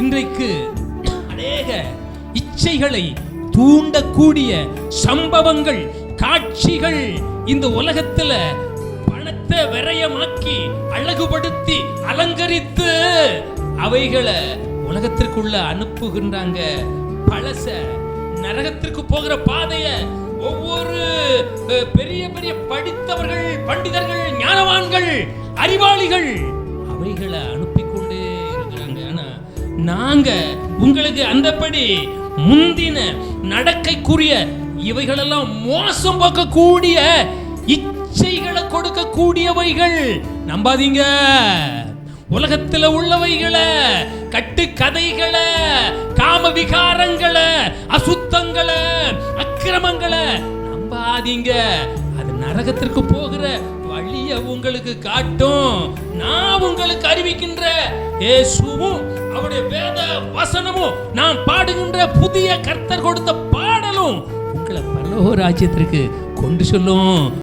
இன்றைக்கு அநேக இச்சைகளை தூண்டக்கூடிய சம்பவங்கள், காட்சிகள் இந்த உலகத்துல பணத்தை விரயமாக்கி அழகுபடுத்தி அலங்கரித்து அவைகளை உலகத்திற்குள்ள அனுப்புகின்றாங்க. பழச நரகத்திற்கு போகிற பாதைய ஒவ்வொரு பெரிய பெரிய படித்தவர்கள், பண்டிதர்கள், ஞானவான்கள், அறிவாளிகள் அவைகளை அனுப்பி கொண்டே இருக்கிறாங்க. ஆனா நாங்க உங்களுக்கு அந்தபடி முந்தின நடக்கைக்குரிய இவைகளெல்லாம் மோசம் போக்கக்கூடிய இச்சைகளை கொடுக்கக்கூடியவைகள். நம்பாதீங்க. உலகத்துல உள்ளவைகளை, கட்டு கதைகளை, காம விகாரங்களை, அசுத்தங்களை, அக்கிரமங்களை நம்பாதீங்க. அது நரகத்திற்கு போகிற வழிய உங்களுக்கு காட்டும். நான் உங்களுக்கு அறிவிக்கின்ற இயேசுவும் அவருடைய வேத வசனமும் நான் பாடுகின்ற புதிய கர்த்தர் கொடுத்த பாடலும் உங்களை பரலோக ராஜ்யத்திற்கு கொண்டு சொல்லும்.